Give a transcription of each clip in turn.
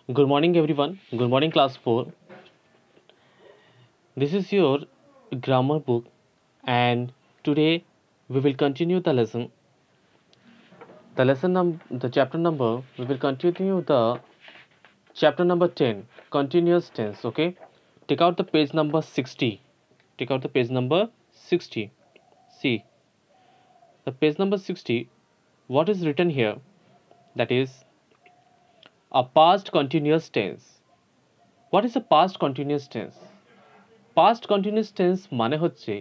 Good morning, everyone. Good morning, class 4. This is your grammar book, and today we will continue the lesson. The chapter number, we will continue the chapter number 10, continuous tense. Okay, take out the page number 60. Take out the page number 60. See, the page number 60, what is written here? That is a past continuous tense. What is a past continuous tense? Past continuous tense মানে হচ্ছে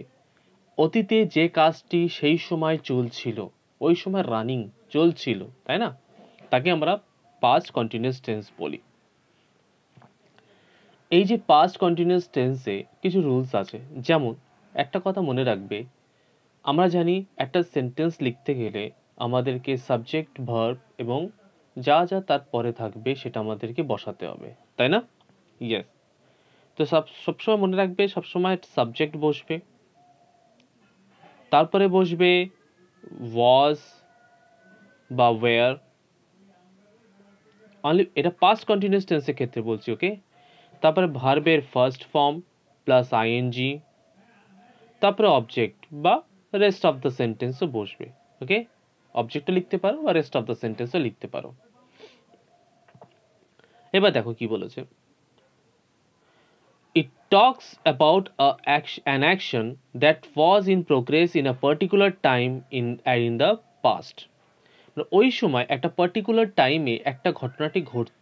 অতীতে যে কাজটি সেই সময় চলছিল, ওই সময় রানিং চলছিল, তাই না? তাকে আমরা পাস্ট কন্টিনিউয়াস টেন্স বলি। এই যে পাস্ট কন্টিনিউয়াস টেন্সে কিছু রুলস আছে, যেমন একটা কথা মনে রাখবে, আমরা জানি একটা সেন্টেন্স লিখতে গেলে আমাদেরকে সাবজেক্ট, ভার্ব এবং যা যা তার পরে থাকবে সেটা আমাদেরকে বসাতে হবে, তাই না? ইয়েস। তো সবসময় মনে রাখবে, সবসময় সাবজেক্ট বসবে, তারপরে বসবে ওয়াজ বা ওয়্যার, অনলি এটা পাস্ট কন্টিনিউয়াস টেন্সের ক্ষেত্রে বলছি। ওকে, তারপরে ভার্বের ফার্স্ট ফর্ম প্লাস আইএনজি, তারপরে অবজেক্ট বা রেস্ট অফ দ্য সেন্টেন্সও বসবে। ওকে, অবজেক্টও লিখতে পারো বা রেস্ট অফ দ্য সেন্টেন্সও লিখতে পারো। এবার দেখো কি বলেছে। It talks about an action that was in progress in a particular time in the past. ওই সময় একটা পার্টিকুলার টাইমে একটা ঘটনাটি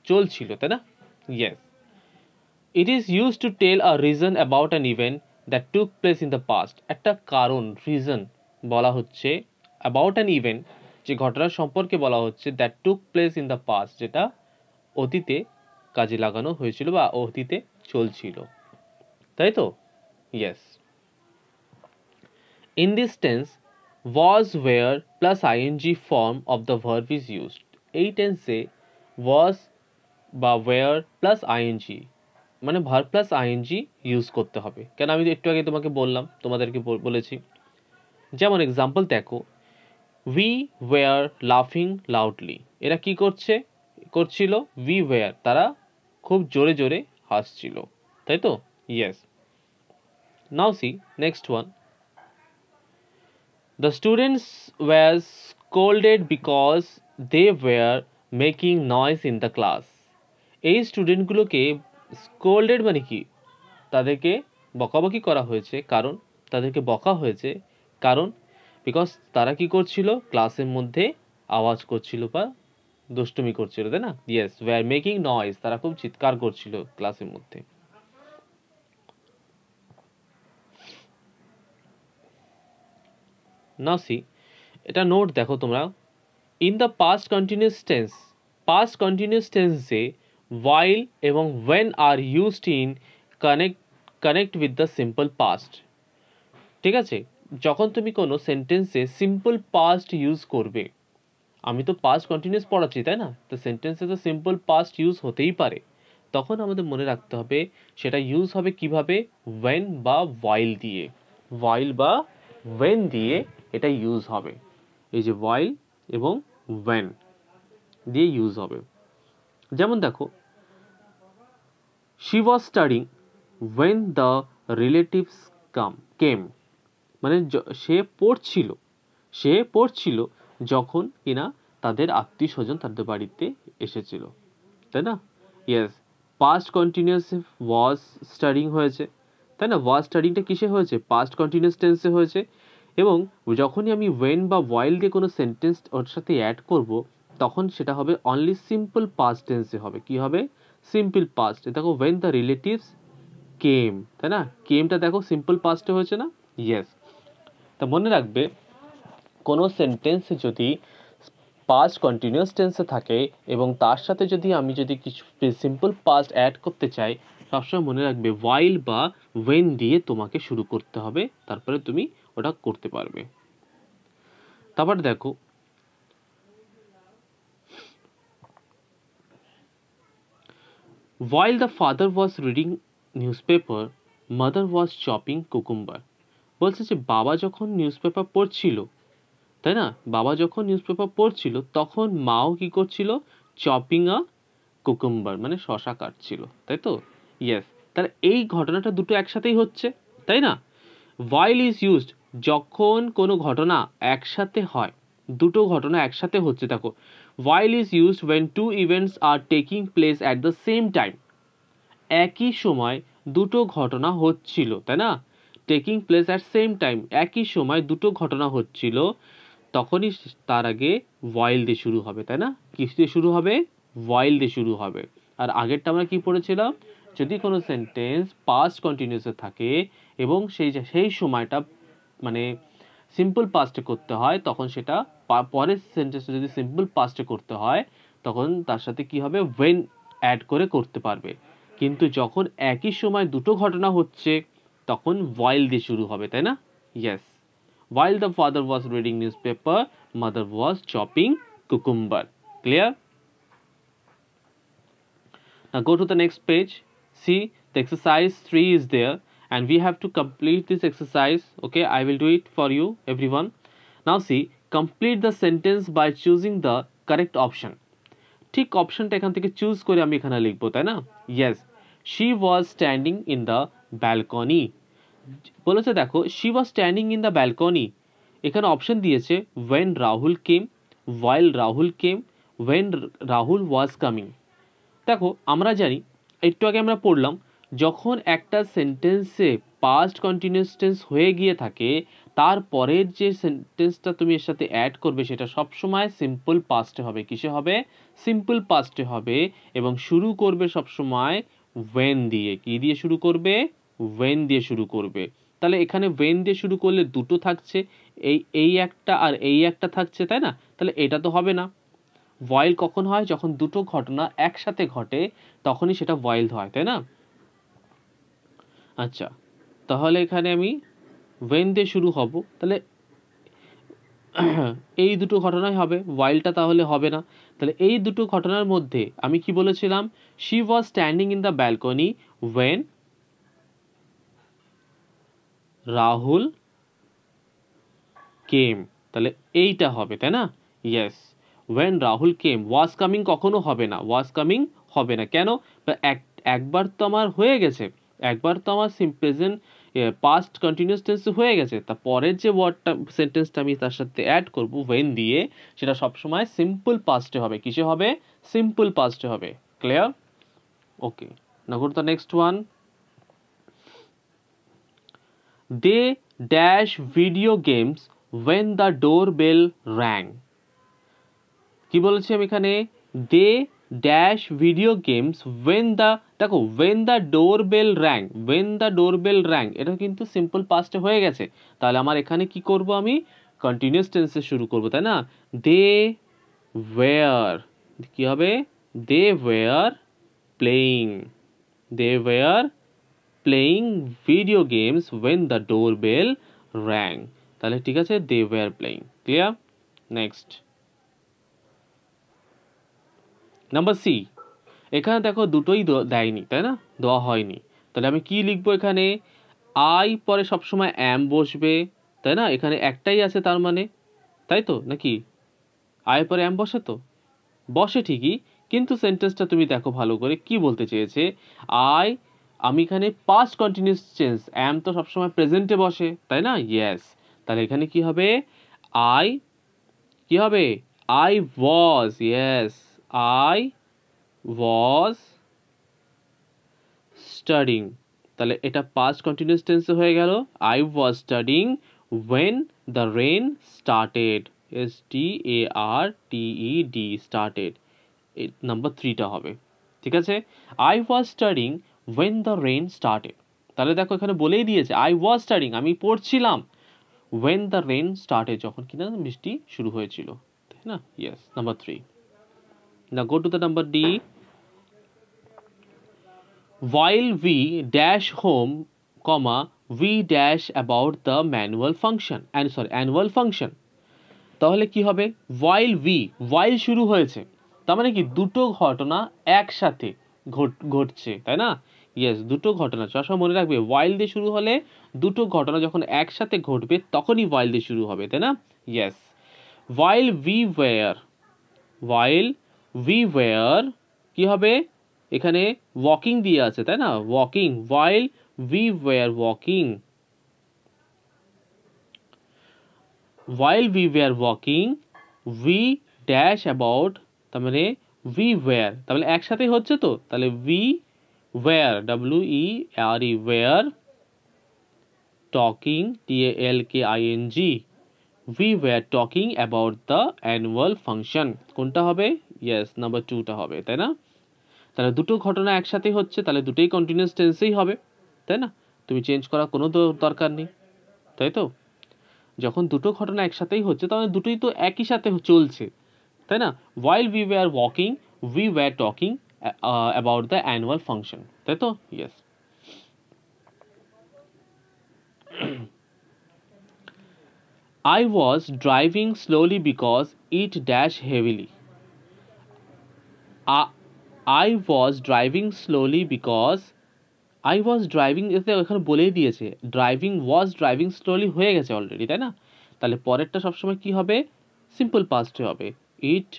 চলছিল, তাই না? Yes. It is use to tell a reason about an event that took place in the past. একটা কারণ, রিজন বলা হচ্ছে অ্যাবাউট অ্যান ইভেন্ট, যে ঘটনা সম্পর্কে বলা হচ্ছে, that took place in the past, যেটা অতীতে কাজে লাগানো হয়েছিল বা অতীতে চলছিল, তাই তো? Yes. In this tense was where plus ing form of the verb is used. এই টেন্সে was বা where plus ing মানে verb plus ing ইউজ করতে হবে। কেন আমি একটু আগে তোমাকে বললাম, তোমাদেরকে বলেছি। যেমন এক্সাম্পল দেখো, we were laughing loudly. এরা কি করছিল? we were, তারা খুব জোরে জোরে হাসছিল, তাই তো? Yes. Now see next one. The students were scolded because they were making noise in the class. এই স্টুডেন্টগুলোকে স্কোল্ডেড মানে কি? তাদেরকে বকাবকি করা হয়েছে, কারণ তাদেরকে বকা হয়েছে কারণ বিকজ তারা কি করছিল? ক্লাসের মধ্যে আওয়াজ করছিল বা দুষ্টুমি করছিল, তাই না? ইয়েস, ওয়ার মেকিং নয়েজ, তারা খুব চিৎকার করছিল ক্লাসের মধ্যে। নাও সি, এটা নোট দেখো তোমরা। ইন দ্য পাস্ট কন্টিনিউয়াস টেন্সে while এবং when আর used in connect with the simple past. ঠিক আছে, যখন তুমি কোনো সেন্টেন্সে সিম্পল পাস্ট ইউজ করবে, আমি তো পাস্ট কন্টিনিউয়াস পড়াচ্ছি, তাই না? তো সেন্টেন্সে তো সিম্পল পাস্ট ইউজ হতেই পারে, তখন আমাদের মনে রাখতে হবে সেটা ইউজ হবে কিভাবে? when বা while দিয়ে, while বা when দিয়ে এটা ইউজ হবে। এই যে while এবং when দিয়ে ইউজ হবে। যেমন দেখো, she was studying when the relatives came, মানে সে পড়ছিল যখন কিনা তাদের আত্মীয় স্বজন তাদের বাড়িতে এসেছিল, তাই না? Yes, past continuous was studying হয়েছে, তাই না? ওয়াজ স্টাডিংটা কিসে হয়েছে? পাস্ট কন্টিনিউয়াস টেন্সে হয়েছে। এবং যখনই আমি ওয়েন বা ওয়াইল দিয়ে কোনো সেন্টেন্স ওর সাথে অ্যাড করব, তখন সেটা হবে অনলি সিম্পল পাস্ট টেন্সে হবে। কি হবে? Simple past. দেখো, ওয়েন দ্য রিলেটিভস কেম, তাই না? কেমটা দেখো সিম্পল পাস্টে হয়েছে না? ইয়েস। তা মনে রাখবে, কোনো সেন্টেন্স যদি পাস্ট কন্টিনিউয়াস টেন্সে থাকে এবং তার সাথে আমি যদি কিছু সিম্পল পাস্ট অ্যাড করতে চাই, সবসময় মনে রাখবে while বা when দিয়ে তোমাকে শুরু করতে হবে, তারপরে তুমি ওটা করতে পারবে। তারপর দেখো, while the father was reading newspaper, mother was chopping cucumber. বলছে যে বাবা যখন নিউজপেপার পড়ছিল, তাই না? বাবা যখন নিউজপেপার পড়ছিল তখন মাও কি করছিল? চপিং আ কুকুম্বার মানে শশা কাটছিল, তাই তো? ইয়েস, তাহলে এই ঘটনাটা দুটো একসাথেই হচ্ছে, তাই না? while is used যখন কোনো ঘটনা একসাথে হয়, দুটো ঘটনা একসাথে হচ্ছে, দেখো while is used when two events are taking place at the same time, একই সময় দুটো ঘটনা হচ্ছিল, তাই না? Taking place at same time, একই সময় দুটো ঘটনা হচ্ছিল, তখনই তার আগে while দিয়ে শুরু হবে, তাই না? কিস দিয়ে শুরু হবে? while দিয়ে শুরু হবে। আর আগেরটা আমরা কি পড়েছিলাম? যদি কোনো সেন্টেন্স পাস্ট কন্টিনিউয়াসে থাকে এবং সেই সময়টা মানে সিম্পল পাস্টে করতে হয়, তখন সেটা পরের সেন্টেন্সটা যদি সিম্পল পাস্টে করতে হয়, তখন তার সাথে কি হবে? when অ্যাড করে করতে পারবে। কিন্তু যখন একই সময় দুটো ঘটনা হচ্ছে, তখন while দিয়ে শুরু হবে, তাই না? Yes, while the father was reading newspaper, mother was chopping cucumber. Clear? Now go to the next page. See, the exercise 3 is there and we have to complete this exercise. Okay, I will do it for you everyone. Now see, complete the sentence by choosing the correct option. ঠিক অপশনটা এখান থেকে choose করে আমি এখানে লিখবো, তাই না? Yes, she was standing in the balcony. বলেছে দেখো, she was standing in the balcony, এখানে অপশন দিয়েছে when Rahul came, while Rahul came, when Rahul was coming. দেখো আমরা জানি, একটু আগে আমরা পড়লাম, যখন একটা সেন্টেন্সে পাস্ট কন্টিনিউয়াস টেন্স হয়ে গিয়ে থাকে, তারপরের যে সেন্টেন্সটা তুমি এর সাথে অ্যাড করবে সেটা সবসময় সিম্পল পাস্টে হবে। কিসে হবে? সিম্পল পাস্টে হবে, এবং শুরু করবে সবসময় when দিয়ে। কি দিয়ে শুরু করবে? when দিয়ে শুরু করবে। তাহলে এখানে when দিয়ে শুরু করলে দুটো থাকছে, এই একটা আর এই একটা থাকছে, তাই না? তাহলে এটা তো হবে না। while কখন হয়? যখন দুটো ঘটনা একসাথে ঘটে, তখনই সেটা while হয়, তাই না? আচ্ছা, তাহলে এখানে আমি when দিয়ে শুরু হব, তাহলে এই দুটো ঘটনাই হবে, whileটা তাহলে হবে না। তাহলে এই দুটো ঘটনার মধ্যে আমি কি বলেছিলাম? she was standing in the balcony when Rahul came, তাহলে এইটা হবে, তাই না? yes, when Rahul came. was coming কখনো হবে না, was coming হবে না, কেন? একবার তো আমার হয়ে গেছে, একবার তো আমার প্রেজেন্ট পাস্ট কন্টিনিউয়াস টেন্স হয়ে গেছে, তা পরের যে ওয়ার্ডটা সেন্টেন্সটা আমি তার সাথে অ্যাড করব when দিয়ে, সেটা সবসময় সিম্পল পাস্টে হবে। কিসে হবে? সিম্পল পাস্টে হবে। Clear? Okay, now go to the next one. They dash video games when the doorbell rang. কি বলেছি আমি এখানে? They dash video games when the, দেখো when the doorbell rang, when the doorbell rang এটা কিন্তু simple পাস্টে হয়ে গেছে, তাহলে আমার এখানে কি করব? আমি কন্টিনিউয়াস টেন্সে শুরু করব, তাই না? They were, কি হবে? They were playing, they were playing video games when the doorbell rang. তাহলে ঠিক আছে, they were playing. Clear? Next, number C. এখানে দেখো দুটোই দেয়নি, তাই না? দেওয়া হয়নি, তাহলে আমি কি লিখবো এখানে? আই পরে সবসময় অ্যাম বসবে, তাই না? এখানে একটাই আছে তার মানে, তাই তো নাকি? আই পরে অ্যাম বসে তো? বসে ঠিকই, কিন্তু সেন্টেন্সটা তুমি দেখো ভালো করে, কি বলতে চেয়েছে? আমি এখানে পাস্ট কন্টিনিউয়াস টেন্স, অ্যাম তো সবসময় প্রেজেন্টে বসে, তাই না? ইয়েস, তাহলে এখানে কি হবে? আই কি হবে? I was, yes, I was studying, তাহলে এটা past continuous tense হয়ে গেল। I was studying when the rain started, STARTED, started, number 3টা হবে। ঠিক আছে, I was studying when the rain started, তাহলে দেখো এখানে বলেই দিয়েছে I was studying, আমি পড়ছিলাম, when the rain started, যখন কিনা বৃষ্টি শুরু হয়েছিল, তাই না? Yes, number 3। Now go to the number D. While we dash home, comma, we dash about the annual function. তাহলে কি হবে? while শুরু হয়েছে, তার মানে কি দুটো ঘটনা একসাথে ঘটছে, তাই না? ইয়েস, দুটো ঘটনা, সবসময় মনে রাখবে while দিয়ে শুরু হলে দুটো ঘটনা যখন একসাথে ঘটবে তখনই while দিয়ে শুরু হবে, তাই না? ইয়েস, while we were কি হবে, এখানে ওয়াকিং দিয়ে আছে তাই না, walking, while we were walking, while we were walking we dash about, তার মানে we were, তাহলে একসাথেই হচ্ছে তো, তাহলে we were, W-E-R-E, were talking, T-A-L-K-I-N-G, we were talking about the annual function, কোনটা হবে, yes নাম্বার 2 টা হবে, তাই না? তাহলে দুটো ঘটনা একসাথে হচ্ছে, তাহলে দুটোই কন্টিনিউয়াস টেন্সেই হবে, তাই না? তুমি চেঞ্জ করার কোনো দরকার নেই, তাই তো? যখন দুটো ঘটনা একসাথেই হচ্ছে তাহলে দুটোই তো একই সাথে চলছে, তাই না? while we were walking we were talking about the annual function, তাই তো? yes. I was driving slowly because it dash heavily. I was driving slowly because I was driving, এতে এখানে বলেই দিয়েছে ড্রাইভিং, was driving slowly হয়ে গেছে already, তাই না? তাহলে পরেরটা সবসময় কি হবে, সিম্পল পাস্টে হবে, it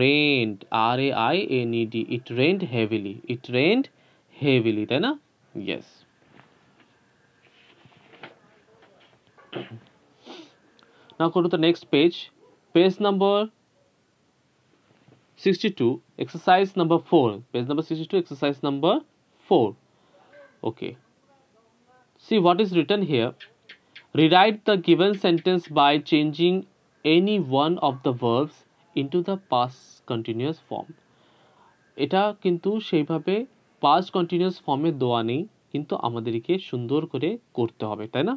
rained, R-A-I-N-E-D, it rained heavily, it rained heavily, তাই না? yes. Now go to the next page, page number 62, exercise number 4, page number 62, exercise number 4. Okay, see what is written here. Rewrite the given sentence by changing any one of the verbs into the past continuous form. এটা কিন্তু সেইভাবে past continuous ফর্মে দেওয়া নেই, কিন্তু আমাদেরকে সুন্দর করে করতে হবে, তাই না?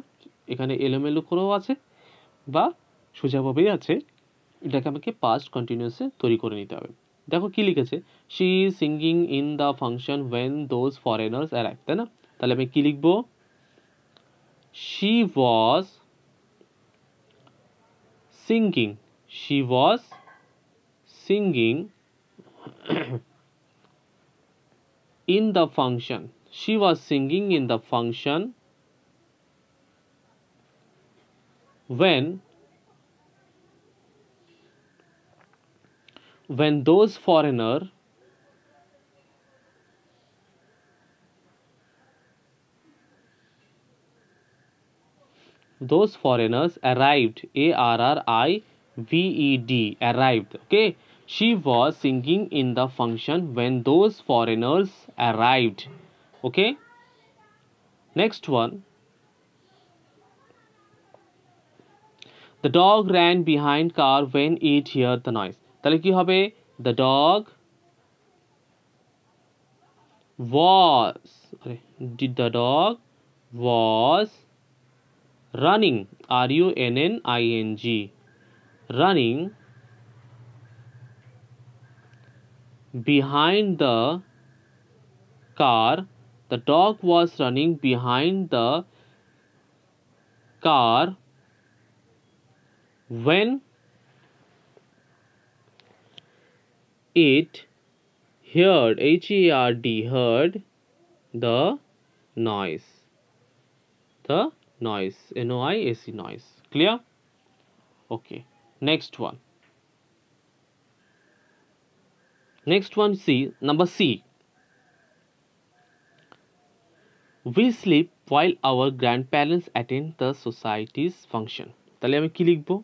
এখানে এলোমেলো করেও আছে বা সোজাভাবেই আছে, এটাকে আমাকে past continuous এ তৈরি করে নিতে হবে। দেখো কি লিখেছে, she is singing in the function when those foreigners arrive, তাই না? তাহলে আমি কি লিখবো, she was singing, she was singing in the function, she was singing in the function when those foreigners arrived, A-R-R-I-V-E-D, arrived, okay? She was singing in the function when those foreigners arrived, okay? Next one, the dog ran behind car when it heard the noise. তাহলে কি হবে, the dog was, the dog was running, R-U-N-N-I-N-G, running behind the car, the dog was running behind the car when it heard, H-E-A-R-D, heard the noise, N-O-I-S-E, noise, clear? Okay, next one, C, number C, we sleep while our grandparents attend the society's function. তাহলে আমি কি লিখবো,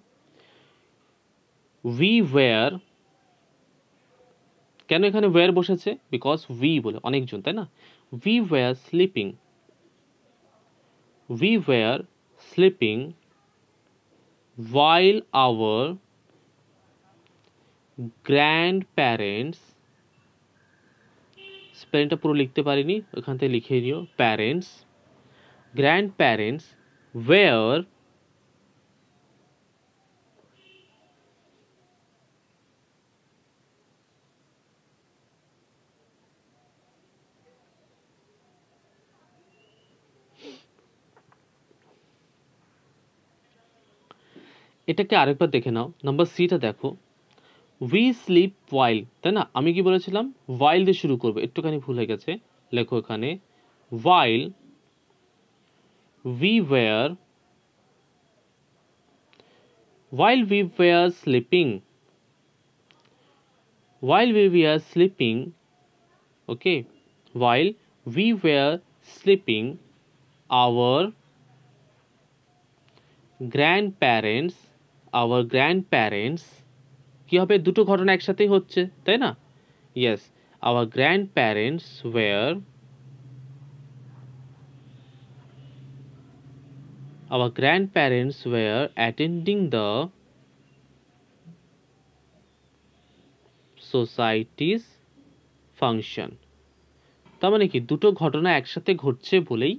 we were, কেন এখানে were বসেছে, because we বলে অনেকজন, তাই না? we were sleeping while our grandparents, স্পেলিংটা পুরো লিখতে পারিনি, ওখান থেকে লিখে নিও, grandparents were এটাকে আরেকবার দেখে নাও, নাম্বার সিটা দেখো, we sleep while, তাই না? আমি কি বলেছিলাম, while দিয়ে শুরু করবো, একটুখানি ভুল হয়ে গেছে, লেখো এখানে while we were sleeping Okay, while we were sleeping, our grandparents কি হবে, দুটো ঘটনা একসাথেই হচ্ছে, তাই না? Yes, our grandparents were attending the society's function. তার মানে কি, দুটো ঘটনা একসাথে ঘটছে বলেই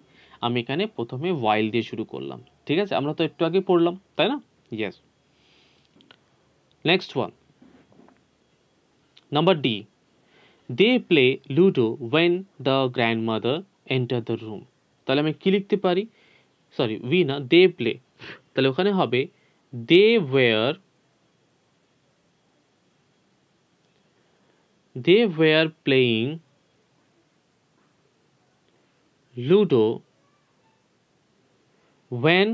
আমি এখানে প্রথমে while দিয়ে শুরু করলাম। ঠিক আছে, আমরা তো একটু আগে পড়লাম, তাই না? Yes. Next one. Number D. They play Ludo when the grandmother enter the room. তাহলে আমি কি লিখতে পারি? সরি, we না, they play। তাহলে ওখানে হবে they were playing Ludo when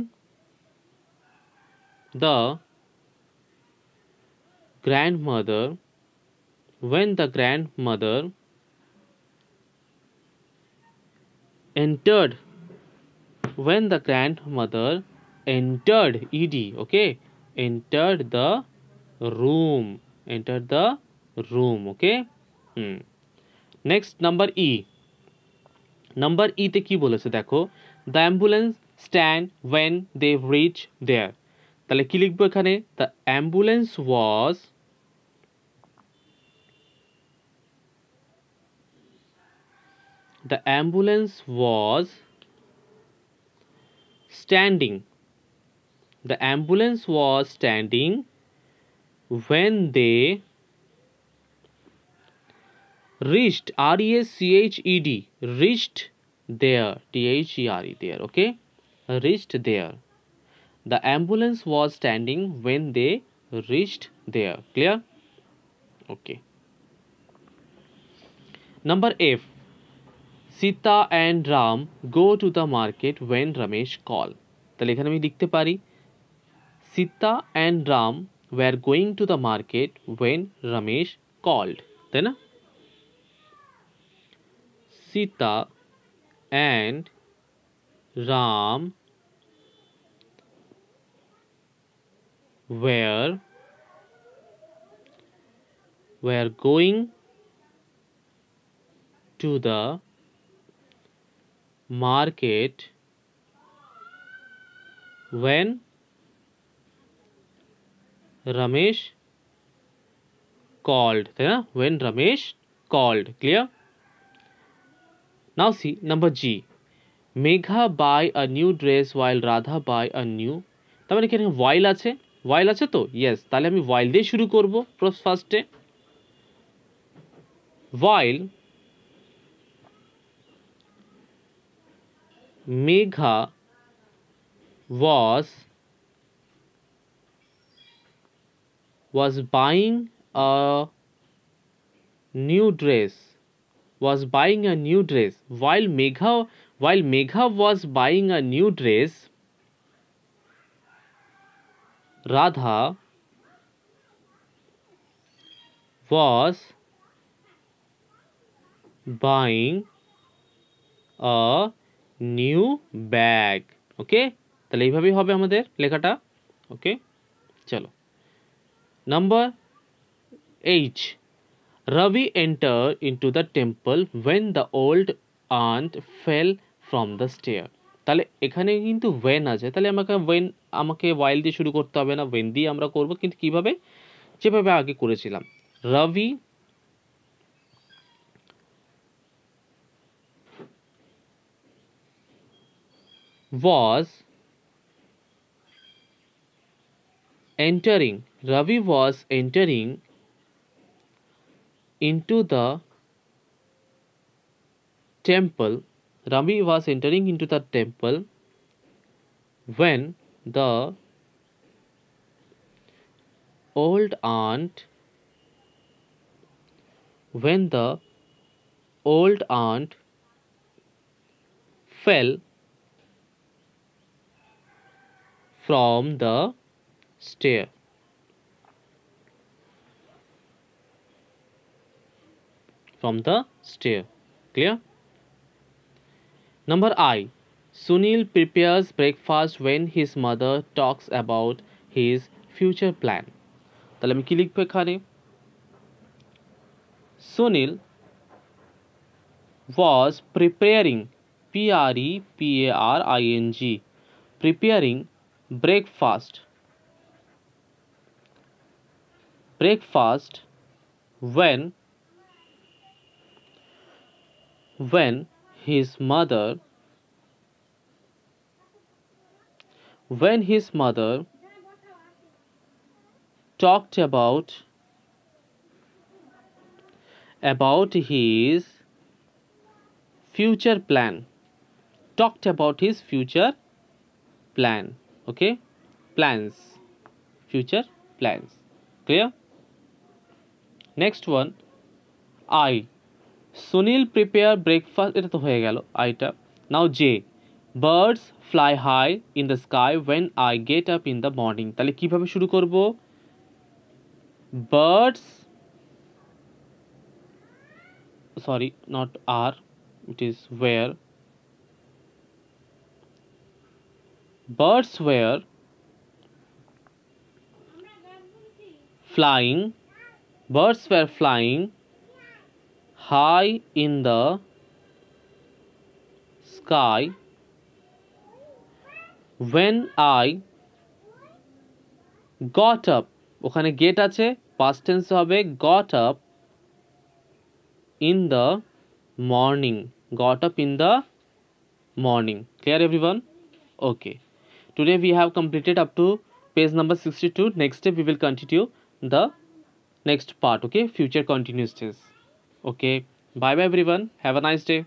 the grandmother entered ed, okay, entered the room, okay. Next, number E তে কি বলেছে দেখো, the ambulance stand when they reach there। তাহলে কি লিখবো এখানে, the ambulance was standing when they reached, reached there, there, okay, reached there. The ambulance was standing when they reached there. Clear? Okay. Number F. Sita and Ram go to the market when Ramesh call. তাহলে এখানে আমি লিখতে পারি Sita and Ram were going to the market when Ramesh called, তাই না? Sita and Ram were going to the market when Ramesh called, তাই না? When Ramesh called. Clear? Now see number G. Megha buy a new dress while Radha buy a new, তার মানে কি while আছে তো? Yes, তাহলে আমি while দিয়ে শুরু করব ফার্স্টে। While Megha was buying a new dress, while Megha was buying a new dress, Radha was buying a new bag. ওকে, তাহলে এইভাবেই হবে আমাদের লেখাটা। ওকে, চলো number H. Ravi entered into the temple when the old aunt fell from the stair. তাহলে এখানে কিন্তু when আছে, তাহলে আমাকে while দিয়ে শুরু করতে হবে না, when দিয়ে আমরা করব, কিন্তু কিভাবে, যেভাবে আগে করেছিলাম। Ravi was entering into the temple when the old aunt fell from the stair. Clear? Number I. Sunil prepares breakfast when his mother talks about his future plan. তাহলে আমি কি লিখবো এখানে? Sunil was preparing, Preparing, preparing breakfast when his mother talked about his future plan. Okay, future plans. Clear? Next one, I. Sunil prepare breakfast, এটা তো হয়ে গেল আইটা। Now J. Birds fly high in the sky when I get up in the morning. তাহলে কিভাবে শুরু করব? Birds, sorry, not are, it is where. Birds were flying high in the sky when I got up. ওখানে get আছে, past tense হবে got up in the morning. Clear everyone? Okay. Today we have completed up to page number 62. Next step we will continue the next part. Okay, future continuous tense. Okay, bye bye everyone, have a nice day.